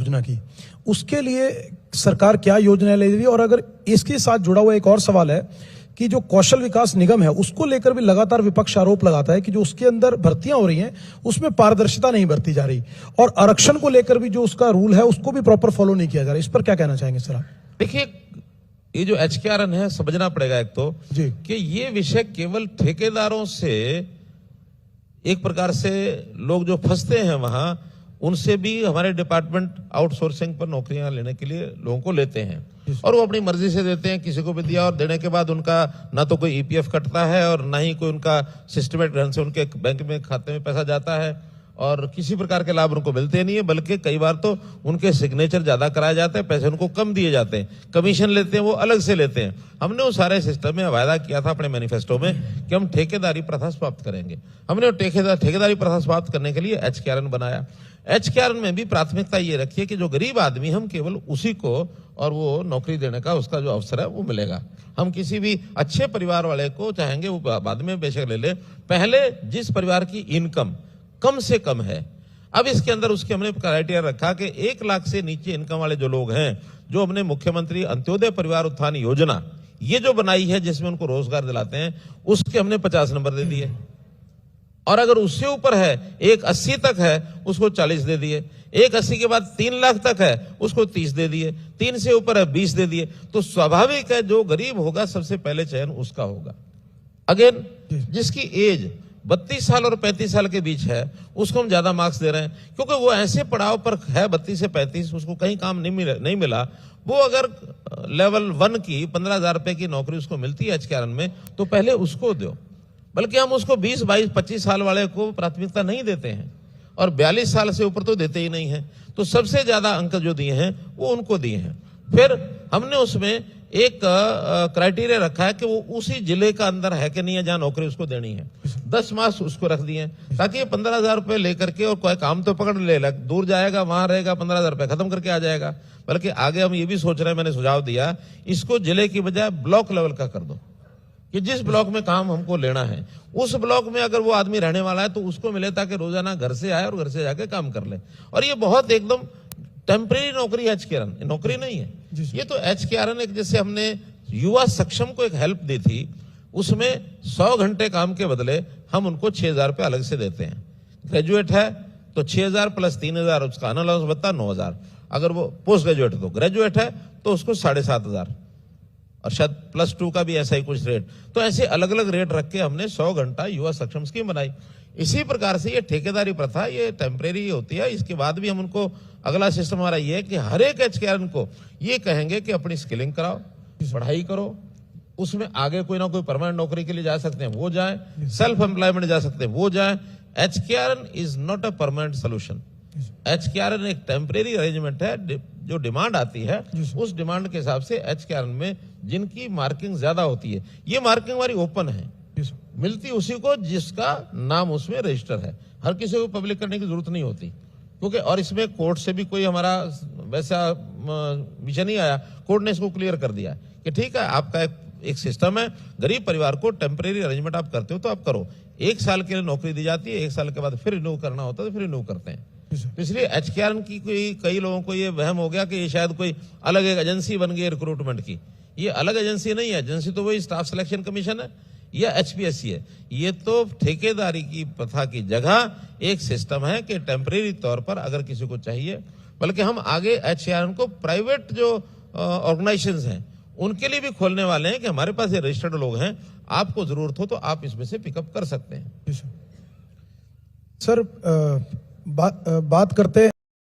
योजना की, उसके लिए सरकार क्या योजना ले रही है? और अगर इसके साथ जुड़ा हुआ एक और सवाल है कि जो कौशल विकास निगम है उसको लेकर भी लगातार विपक्ष आरोप लगाता है कि जो उसके अंदर भर्तियां हो रही हैं उसमें पारदर्शिता नहीं बरती जा रही, और आरक्षण को लेकर भी जो उसका रूल है उसको भी प्रॉपर फॉलो नहीं किया जा रहा। इस पर क्या कहना चाहेंगे सर आप? देखिए, ये जो HKRN है समझना पड़ेगा एक तो जी कि ये विषय केवल ठेकेदारों से, एक प्रकार से लोग जो फंसते हैं वहां, उनसे भी हमारे डिपार्टमेंट आउटसोर्सिंग पर नौकरियां लेने के लिए लोगों को लेते हैं और वो अपनी मर्जी से देते हैं, किसी को भी दिया, और देने के बाद उनका ना तो कोई EPF कटता है और ना ही कोई उनका सिस्टमेटिक ढंग से उनके बैंक में खाते में पैसा जाता है और किसी प्रकार के लाभ उनको मिलते नहीं है, बल्कि कई बार तो उनके सिग्नेचर ज्यादा कराए जाते हैं, पैसे उनको कम दिए जाते हैं, कमीशन लेते हैं वो अलग से लेते हैं। हमने उस सारे सिस्टम में वायदा किया था अपने मैनिफेस्टो में कि हम ठेकेदारी प्रथा समाप्त करेंगे। हमने ठेकेदारी प्रथा समाप्त करने के लिए HKRN बनाया। HKRN में भी प्राथमिकता ये रखी है कि जो गरीब आदमी, हम केवल उसी को और वो नौकरी देने का उसका जो अवसर है वो मिलेगा। हम किसी भी अच्छे परिवार वाले को चाहेंगे वो बाद में बेशक ले ले, पहले जिस परिवार की इनकम कम से कम है, अब इसके अंदर उसके हमने क्राइटेरिया रखा कि 1 लाख से नीचे इनकम वाले जो लोग हैं, जो हमने मुख्यमंत्री अंत्योदय परिवार उत्थान योजना ये जो बनाई है जिसमें उनको रोजगार दिलाते हैं, उसके हमने 50 नंबर दे दिए, और अगर उससे ऊपर है 180 तक है उसको 40 दे दिए, 180 के बाद 3 लाख तक है उसको 30 दे दिए, 3 से ऊपर है 20 दे दिए। तो स्वाभाविक है जो गरीब होगा सबसे पहले चयन उसका होगा। अगेन जिसकी एज 32 साल और 35 साल के बीच है उसको हम ज्यादा मार्क्स दे रहे हैं, क्योंकि वो ऐसे पड़ाव पर है 32 से 35, उसको कहीं काम नहीं मिला। वो अगर लेवल 1 की 15,000 रुपए की नौकरी उसको मिलती है HKRN में, तो पहले उसको दो, बल्कि हम उसको 20, 22, 25 साल वाले को प्राथमिकता नहीं देते हैं और 42 साल से ऊपर तो देते ही नहीं है। तो सबसे ज्यादा अंक जो दिए हैं वो उनको दिए हैं। फिर हमने उसमें एक क्राइटेरिया रखा है कि वो उसी जिले का अंदर है कि नहीं है जहां नौकरी उसको देनी है, 10 मास उसको रख दिए ताकि ये 15,000 रुपए लेकर के, और कोई काम तो पकड़ ले, दूर जाएगा वहां रहेगा 15,000 रुपए खत्म करके आ जाएगा। बल्कि आगे हम ये भी सोच रहे हैं, मैंने सुझाव दिया, इसको जिले की बजाय ब्लॉक लेवल का कर दो कि जिस ब्लॉक में काम हमको लेना है उस ब्लॉक में अगर वो आदमी रहने वाला है तो उसको मिले, ताकि रोजाना घर से आए और घर से जाके काम कर ले। और ये बहुत एकदम टेम्परेरी नौकरी है, HKRN नौकरी नहीं है ये तो। HKRN एक, जैसे हमने युवा सक्षम को एक हेल्प दी थी, उसमें 100 घंटे काम के बदले हम उनको 6,000 रुपये अलग से देते हैं। ग्रेजुएट है तो 6,000 प्लस 3,000 उसका अनाउंस बता 9,000। अगर वो पोस्ट ग्रेजुएट है तो, ग्रेजुएट है तो उसको 7,500, और शायद +2 का भी ऐसा ही कुछ रेट। तो ऐसे अलग अलग रेट रख के हमने 100 घंटा युवा सक्षम स्कीम बनाई। इसी प्रकार से ये ठेकेदारी प्रथा ये टेम्परेरी होती है। इसके बाद भी हम उनको, अगला सिस्टम हमारा ये है कि हर एक HKRN को ये कहेंगे कि अपनी स्किलिंग कराओ, पढ़ाई करो, उसमें आगे कोई ना कोई परमानेंट नौकरी के लिए जा सकते हैं वो जाए, सेल्फ एम्प्लॉयमेंट जा सकते हैं वो जाए। HKRN is not a permanent solution. HKRN एक टेम्परेरी अरेंजमेंट है। जो डिमांड आती है उस डिमांड के हिसाब से HKRN में जिनकी मार्किंग ज्यादा होती है, ये मार्किंग हमारी ओपन है, मिलती उसी को जिसका नाम उसमें रजिस्टर है। हर किसी को पब्लिक करने की जरूरत नहीं होती, क्योंकि और इसमें कोर्ट से भी कोई हमारा वैसा विषय नहीं आया। कोर्ट ने इसको क्लियर कर दिया कि ठीक है, आपका एक सिस्टम है, गरीब परिवार को टेम्परेरी अरेंजमेंट आप करते हो तो आप करो। 1 साल के लिए नौकरी दी जाती है, 1 साल के बाद फिर रिन्यू करना होता है तो फिर रिन्यू करते हैं। इसलिए HKRN की कई लोगों को ये वहम हो गया कि ये शायद कोई अलग एक एजेंसी बन गई रिक्रूटमेंट की। ये अलग एजेंसी नहीं है, एजेंसी तो वही स्टाफ सिलेक्शन कमीशन है या HPSC है। ये तो ठेकेदारी की प्रथा की जगह एक सिस्टम है कि टेम्परेरी तौर पर अगर किसी को चाहिए, बल्कि हम आगे HKRN को प्राइवेट जो ऑर्गेनाइजेशंस हैं उनके लिए भी खोलने वाले हैं कि हमारे पास ये रजिस्टर्ड लोग हैं, आपको जरूरत हो तो आप इसमें से पिकअप कर सकते हैं। सर बात करते हैं